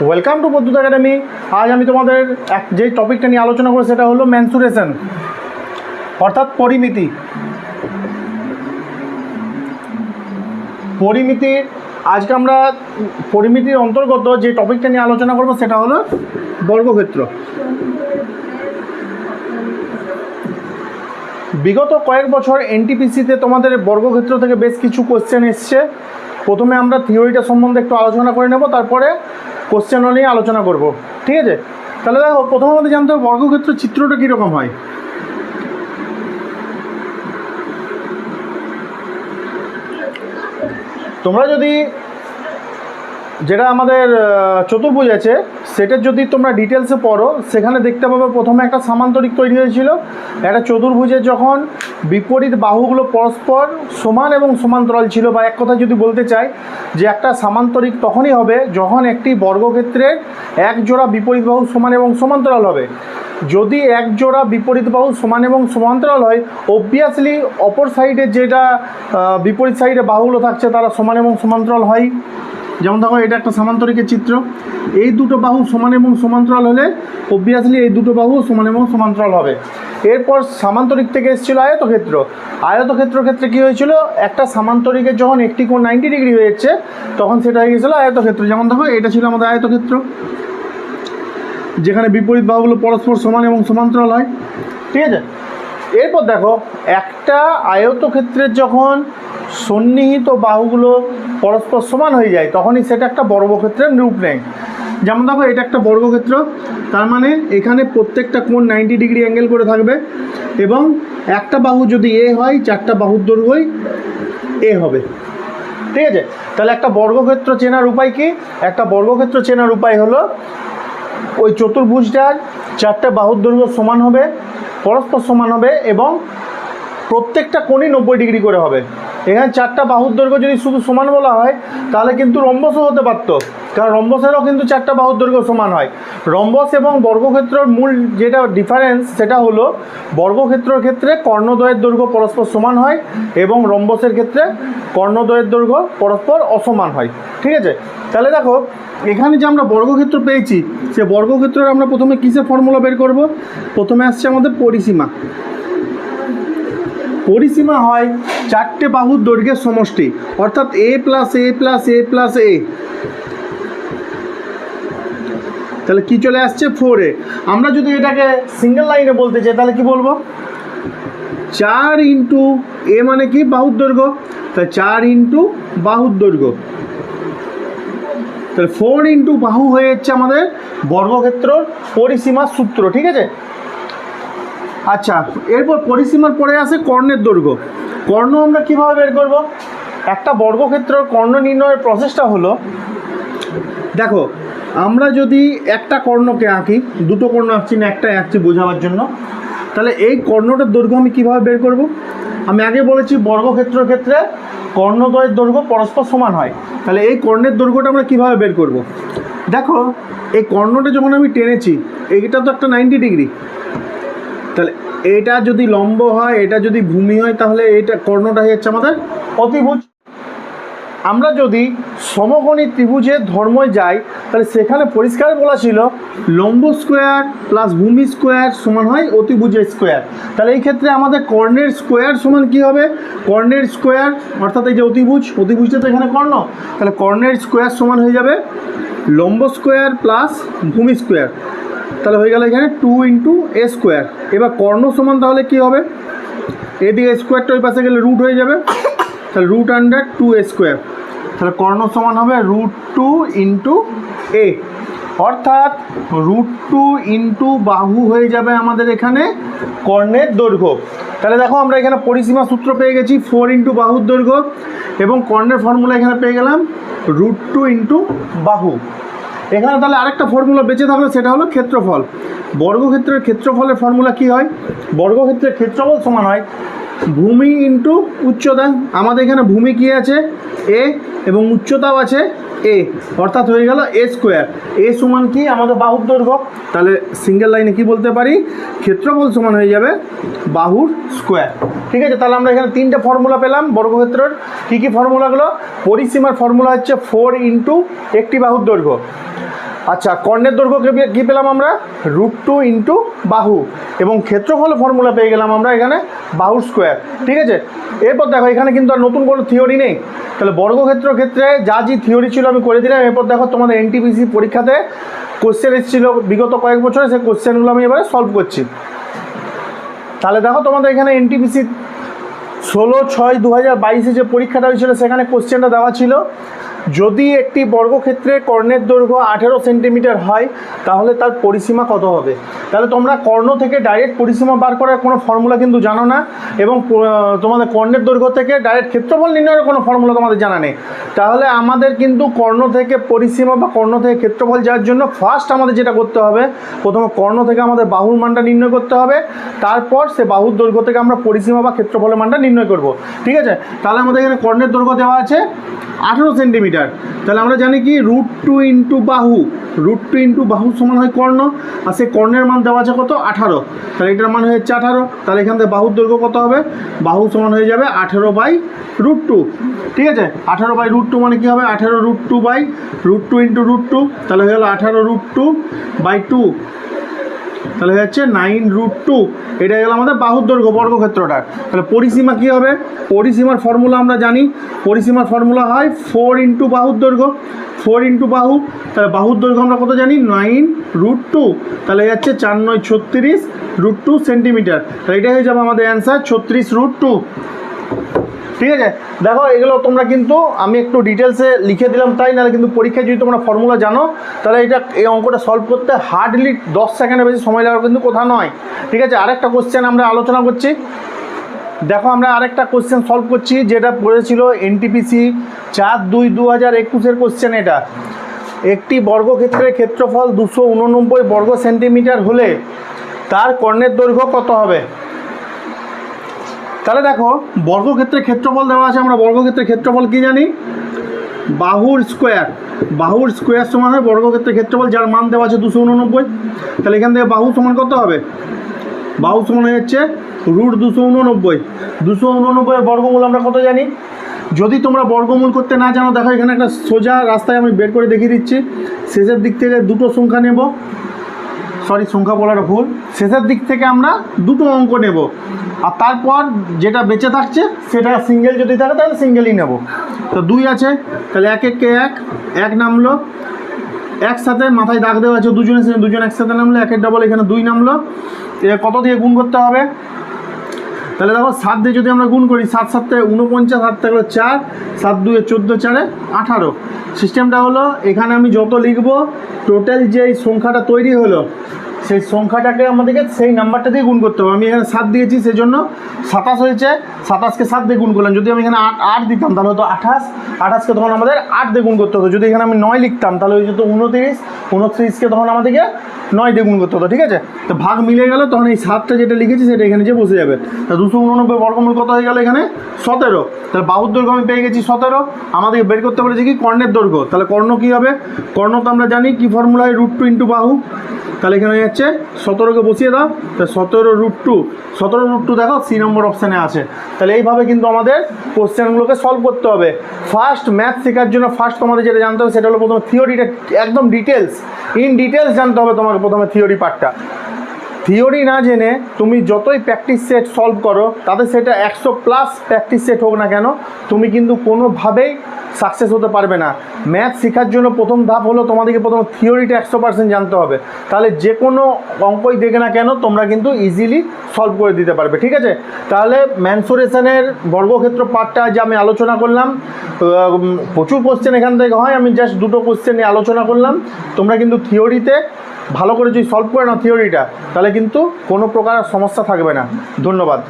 Welcome to পদ্মুত academy. আজ আমি তোমাদের যে টপিকটা নিয়ে আলোচনা করব সেটা হলো মেনসুরেশন অর্থাৎ পরিমিতি। পরিমিতির আজকে আমরা পরিমিতির অন্তর্গত যে টপিকটা নিয়ে আলোচনা করব সেটা হলো বর্গক্ষেত্র। বিগত কয়েক বছর এনটিপিসিতে তোমাদের বর্গক্ষেত্র থেকে বেশ কিছু কোশ্চেন এসছে। প্রথমে আমরা থিওরিটা সম্বন্ধে একটু আলোচনা করে নেব, তারপরে কোশ্চেন নিয়ে আলোচনা করব, ঠিক আছে? তাহলে দেখো, প্রথমে আমাদের জানতে হবে বর্গক্ষেত্র চিত্রটা কীরকম হয়। তোমরা যদি যেটা আমাদের চতুর্ভুজ আছে সেটার যদি তোমরা ডিটেলসে পড়ো, সেখানে দেখতে পাবে প্রথমে একটা সামান্তরিক তৈরি হয়েছিল। একটা চতুর্ভুজের যখন বিপরীত বাহুগুলো পরস্পর সমান এবং সমান্তরাল ছিল, বা এক কথায় যদি বলতে চাই যে একটা সামান্তরিক তখনই হবে যখন একটি বর্গক্ষেত্রের এক জোড়া বিপরীত বাহু সমান এবং সমান্তরাল হবে। যদি এক জোড়া বিপরীত বাহু সমান এবং সমান্তরাল হয়, অবভিয়াসলি অপর সাইডে যেটা বিপরীত সাইডে বাহুগুলো থাকছে তারা সমান এবং সমান্তরাল হয়। যেমন দেখো, এটা একটা সামান্তরিকের চিত্র। এই দুটো বাহু সমান এবং সমান্তরাল হলে অবভিয়াসলি এই দুটো বাহু সমান এবং সমান্তরাল হবে। এরপর সামান্তরিক থেকে এসেছিল আয়তক্ষেত্র। আয়তক্ষেত্রের ক্ষেত্রে কী হয়েছিল, একটা সামান্তরিকের যখন একটি কোণ 90 ডিগ্রি হয়েছে তখন সেটা হয়ে গেছিলো আয়তক্ষেত্র। যেমন দেখো, এটা ছিল আমাদের আয়তক্ষেত্র, যেখানে বিপরীত বাহুগুলো পরস্পর সমান এবং সমান্তরাল হয়, ঠিক আছে? এরপর দেখো, একটা আয়তক্ষেত্রের যখন সন্নিহিত বাহুগুলো পরস্পর সমান হয়ে যায় তখনই সেটা একটা বর্গক্ষেত্রের রূপ নেয়। যেমন দেখো, এটা একটা বর্গক্ষেত্র, তার মানে এখানে প্রত্যেকটা কোণ 90 ডিগ্রি অ্যাঙ্গেল করে থাকবে এবং একটা বাহু যদি এ হয়, চারটা বাহুর দৈর্ঘ্যই এ হবে, ঠিক আছে? তাহলে একটা বর্গক্ষেত্র চেনার উপায় কি? একটা বর্গক্ষেত্র চেনার উপায় হলো ওই চতুর্ভুজটার চারটা বাহুর দৈর্ঘ্য সমান হবে, পরস্পর সমান হবে এবং প্রত্যেকটা কোণই 90 ডিগ্রি করে হবে। এখানে চারটা বাহুর দৈর্ঘ্য যদি শুধু সমান বলা হয় তাহলে কিন্তু রম্বসও হতে পারতো, কারণ রম্বসেরও কিন্তু চারটা বাহুর দৈর্ঘ্য সমান হয়। রম্বস এবং বর্গক্ষেত্রের মূল যেটা ডিফারেন্স সেটা হলো, বর্গক্ষেত্রের ক্ষেত্রে কর্ণদ্বয়ের দৈর্ঘ্য পরস্পর সমান হয় এবং রম্বসের ক্ষেত্রে কর্ণদ্বয়ের দৈর্ঘ্য পরস্পর অসমান হয়, ঠিক আছে? তাহলে দেখো, এখানে যে আমরা বর্গক্ষেত্র পেয়েছি, সে বর্গক্ষেত্রের আমরা প্রথমে কিসের ফর্মুলা বের করব? প্রথমে আসছে আমাদের পরিসীমা। পরিসীমা হয় চারটে বাহুর দৈর্ঘ্যের সমষ্টি, অর্থাৎ এ প্লাস এ প্লাস এ প্লাস এ। তাহলে কি চলে আসছে? 4a। আমরা যদি এটাকে সিঙ্গেল লাইনে বলতে চাই তাহলে কি বলবো? 4 ইন্টু এ মানে কি? বাহুর দৈর্ঘ্য। তাহলে 4 ইন্টু বাহুর দৈর্ঘ্য, তাহলে 4 ইন্টু বাহু হয়ে যাচ্ছে আমাদের বর্গক্ষেত্রর পরিসীমার সূত্র, ঠিক আছে? আচ্ছা, এরপর পরিসীমার পরে আসে কর্ণের দৈর্ঘ্য। কর্ণ আমরা কীভাবে বের করব? একটা বর্গক্ষেত্রের কর্ণ নির্ণয়ের প্রসেসটা হলো, দেখো, আমরা যদি একটা কর্ণকে আঁকি, দুটো কর্ণ আঁকছি না, একটাই আঁকছি বোঝাবার জন্য, তাহলে এই কর্ণটার দৈর্ঘ্য আমি কীভাবে বের করব? আমি আগে বলেছি বর্গক্ষেত্রের ক্ষেত্রে কর্ণদ্বয়ের দৈর্ঘ্য পরস্পর সমান হয়। তাহলে এই কর্ণের দৈর্ঘ্যটা আমরা কীভাবে বের করব? দেখো, এই কর্ণটা যখন আমি টেনেছি, এইটা তো একটা 90 ডিগ্রি, তাহলে এটা যদি লম্ব হয়, এটা যদি ভূমি হয়, তাহলে এটা কর্ণটা হয়ে যাচ্ছে আমাদের অতিভুজ। আমরা যদি সমকোণী ত্রিভুজের ধর্ময় যাই তাহলে সেখানে পরিষ্কার বলা ছিল লম্ব স্কোয়ার প্লাস ভূমি স্কোয়ার সমান হয় অতিভুজের স্কোয়ার। তাহলে এই ক্ষেত্রে আমাদের কর্ণের স্কোয়ার সমান কী হবে? কর্ণের স্কোয়ার অর্থাৎ এই যে অতিভুজ, অতিভুজটা তো এখানে কর্ণ, তাহলে কর্ণের স্কোয়ার সমান হয়ে যাবে লম্ব স্কোয়ার প্লাস ভূমি স্কোয়ার। তাহলে হয়ে গেল এখানে 2 ইন্টু এ স্কোয়ার। এবার কর্ণ সমান তাহলে কী হবে? এদিকে স্কোয়ারটা ওই পাশে গেলে রুট হয়ে যাবে, তাহলে রুট আন্ডার 2a স্কোয়ার। তাহলে কর্ণ সমান হবে √2 ইন্টু এ, অর্থাৎ √2 ইন্টু বাহু হয়ে যাবে আমাদের এখানে কর্ণের দৈর্ঘ্য। তাহলে দেখো, আমরা এখানে পরিসীমা সূত্র পেয়ে গেছি 4 ইন্টু বাহুর দৈর্ঘ্য, এবং কর্ণের ফর্মুলা এখানে পেয়ে গেলাম √2 ইন্টু বাহু। এখানে তাহলে আরেকটা ফর্মুলা বেঁচে থাকলো, সেটা হলো ক্ষেত্রফল। বর্গক্ষেত্রের ক্ষেত্রফলের ফর্মুলা কি হয়? বর্গক্ষেত্রের ক্ষেত্রফল সমান হয় ভূমি ইন্টু উচ্চতা। আমাদের এখানে ভূমি কি আছে? এ, এবং উচ্চতাও আছে এ, অর্থাৎ হয়ে গেল এ স্কোয়ার। এ সমান কি? আমাদের বাহুর দৈর্ঘ্য। তাহলে সিঙ্গেল লাইনে কি বলতে পারি? ক্ষেত্রফল সমান হয়ে যাবে বাহুর স্কোয়ার, ঠিক আছে? তাহলে আমরা এখানে তিনটে ফর্মুলা পেলাম বর্গক্ষেত্রের। কী কী ফর্মুলাগুলো? পরিসীমার ফর্মুলা হচ্ছে 4 ইন্টু একটি বাহুর দৈর্ঘ্য, আচ্ছা, কর্ণের দৈর্ঘ্য কী পেলাম আমরা? √2 ইন্টু বাহু, এবং ক্ষেত্রফল ফর্মুলা পেয়ে গেলাম আমরা এখানে বাহুর স্কোয়ার। ঠিক আছে, এরপর দেখো এখানে কিন্তু আর নতুন কোনো থিওরি নেই, তাহলে বর্গক্ষেত্রের ক্ষেত্রে যা যে থিওরি ছিল আমি করে দিলাম। এরপর দেখো তোমাদের এনটিপিসি পরীক্ষাতে কোশ্চেন এসেছিল বিগত কয়েক বছরে, সেই কোশ্চেনগুলো আমি এবারে সলভ করছি। তাহলে দেখো তোমাদের এখানে এনটিপিসি 16/6/2022 যে পরীক্ষাটা হয়েছিল সেখানে কোশ্চেনটা দেওয়া ছিল, যদি একটি বর্গক্ষেত্রে কর্ণের দৈর্ঘ্য 18 সেন্টিমিটার হয় তাহলে তার পরিসীমা কত হবে। তাহলে তোমরা কর্ণ থেকে ডাইরেক্ট পরিসীমা বার করার কোনো ফর্মুলা কিন্তু জানো না, এবং তোমাদের কর্ণের দৈর্ঘ্য থেকে ডাইরেক্ট ক্ষেত্রফল নির্ণয়ের কোনো ফর্মুলা তোমাদের জানা নেই। তাহলে আমাদের কিন্তু কর্ণ থেকে পরিসীমা বা কর্ণ থেকে ক্ষেত্রফল যাওয়ার জন্য ফার্স্ট আমাদের যেটা করতে হবে, প্রথমে কর্ণ থেকে আমাদের বাহুর মানটা নির্ণয় করতে হবে, তারপর সে বাহুর দৈর্ঘ্য থেকে আমরা পরিসীমা বা ক্ষেত্রফলের মানটা নির্ণয় করব। ঠিক আছে, তাহলে আমাদের এখানে কর্ণের দৈর্ঘ্য দেওয়া আছে 18 সেন্টিমিটার। তাহলে আমরা জানি কি √2 ইন্টু বাহু, √2 ইন্টু বাহু সমান হয় কর্ণ, আর সেই কর্ণের মান দেওয়া আছে কত? 18। তাহলে এটার মান হচ্ছে 18। তাহলে এখান থেকে বাহুর দৈর্ঘ্য কত হবে? বাহু সমান হয়ে যাবে 18/√2। ঠিক আছে, 18/√2 মানে কী হবে? 18√2 ইন্টু √2, তাহলে হয়ে গেল 18√2/2, তাহলে হয়ে যাচ্ছে 9√2। এটা গেল আমাদের বাহুর দৈর্ঘ্য বর্গক্ষেত্রটার। তাহলে পরিসীমা কী হবে? পরিসীমার ফর্মুলা আমরা জানি, পরিসীমার ফর্মুলা হয় 4 ইন্টু বাহুর দৈর্ঘ্য, 4 ইন্টু বাহু। তাহলে বাহুর দৈর্ঘ্য আমরা কত জানি? 9√2, তাহলে হয়ে যাচ্ছে 4 9 36 √2 সেন্টিমিটার। তাহলে এটা হয়ে যাবে আমাদের অ্যান্সার 36√2। ঠিক আছে, দেখো এগুলো তোমরা কিন্তু আমি একটু ডিটেলসে লিখে দিলাম তাই, নাহলে কিন্তু পরীক্ষায় যদি তোমরা ফর্মুলা জানো তাহলে এই অঙ্কটা সলভ করতে হার্ডলি 10 সেকেন্ডের বেশি সময় লাগার কিন্তু কথা নয়। ঠিক আছে, আরেকটা কোশ্চেন আমরা আলোচনা করছি। দেখো আমরা আরেকটা কোশ্চেন সলভ করছি, যেটা পড়েছিল এনটিপিসি 4/2/2021 কোশ্চেন। এটা একটি বর্গক্ষেত্রের ক্ষেত্রফল 289 বর্গ সেন্টিমিটার হলে তার কর্ণের দৈর্ঘ্য কত হবে। তাহলে দেখো বর্গক্ষেত্রের ক্ষেত্রফল দেওয়া আছে, আমরা বর্গক্ষেত্রের ক্ষেত্রফল কি জানি? বাহুর স্কোয়ার, বাহুর স্কোয়ার সমান হয় বর্গক্ষেত্রের ক্ষেত্রফল, যার মান দেওয়া আছে 289। তাহলে এখান থেকে বাহু সমান কত হবে? বাহু সমান হয়ে যাচ্ছে √289। 289 বর্গমূল আমরা কত জানি? যদি তোমরা বর্গমূল করতে না জানো, দেখো এখানে একটা সোজা রাস্তায় আমি বের করে দেখিয়ে দিচ্ছি। শেষের দিক থেকে দুটো সংখ্যা নেব, সরি সংখ্যা বলার ভুল, শেষের দিক থেকে আমরা দুটো অঙ্ক নেব, আর তারপর যেটা বেঁচে থাকছে সেটা সিঙ্গেল যদি থাকে তাহলে সিঙ্গেলই নেব। তো 2 আছে, তাহলে 1 1 কে 1 নামলো, একসাথে মাথায় দাগ দেওয়া আছে, দুজন একসাথে নামলো, 1 ডবল এখানে 2 নামলো। কত দিয়ে গুণ করতে হবে? তাহলে দেখো 7 দিয়ে যদি আমরা গুণ করি, 7 7 49, 7 থাকলো 4, 7 2 14, 4 18। সিস্টেমটা হলো এখানে আমি যত লিখবো টোটাল যে সংখ্যাটা তৈরি হলো সেই সংখ্যাটাকে আমাদেরকে সেই নাম্বারটা দিয়ে গুণ করতে হবে। আমি এখানে 7 দিয়েছি সেই জন্য 27 হয়েছে, 27কে 7 দিয়ে গুণ করলাম। যদি আমি এখানে 8 দিতাম তাহলে হতো 28, 28কে তখন আমাদের 8 দিয়ে গুণ করতে হতো। যদি এখানে আমি 9 লিখতাম তাহলে হয়ে যেত 29, 29কে তখন আমাদেরকে 9 দিয়ে গুণ করতে হতো। ঠিক আছে, তো ভাগ মিলে গেল, তখন এই 7টা যেটা লিখেছি সেটা এখানে যে বসে যাবে। তা 289 বর্গমূল কত হয়ে গেল? এখানে 17। তাহলে বাহুর দৈর্ঘ্য আমি পেয়ে গেছি 17। আমাদেরকে বের করতে পেরেছি কি? কর্ণের দৈর্ঘ্য। তাহলে কর্ণ কী হবে? কর্ণ তো আমরা জানি কি ফর্মুলা হয়, √2 ইন্টু বাহু। তাহলে এখানে হচ্ছে 17কে বসিয়ে দাও, তো 17√2 দেখো সি নম্বর অপশানে আছে। তাহলে এইভাবে কিন্তু আমাদের কোশ্চেনগুলোকে সলভ করতে হবে। ফার্স্ট ম্যাথ শেখার জন্য ফার্স্ট তোমাদের যেটা জানতে হবে সেটা হলো প্রথমে থিওরিটা, একদম ইন ডিটেলস জানতে হবে তোমাকে প্রথমে থিওরি পার্টটা। থিওরি না জেনে তুমি যতই প্র্যাকটিস সেট সলভ করো, তাতে সেটা 100+ প্র্যাকটিস সেট হোক না কেন, তুমি কিন্তু কোনোভাবেই সাকসেস হতে পারবে না। ম্যাথ শেখার জন্য প্রথম ধাপ হলো তোমাদেরকে প্রথম থিওরিটা 100% জানতে হবে, তাহলে যে কোনো অঙ্কই দেখে না কেন তোমরা কিন্তু ইজিলি সলভ করে দিতে পারবে। ঠিক আছে, তাহলে ম্যানসুরেশনের বর্গক্ষেত্র পার্টটা যে আমি আলোচনা করলাম, প্রচুর কোশ্চেন এখান থেকে হয়, আমি জাস্ট দুটো কোশ্চেন নিয়ে আলোচনা করলাম। তোমরা কিন্তু থিওরিতে ভালো করে যদি সলভ করে নাও থিওরিটা, তাহলে কিন্তু কোনো প্রকার সমস্যা থাকবে না। ধন্যবাদ।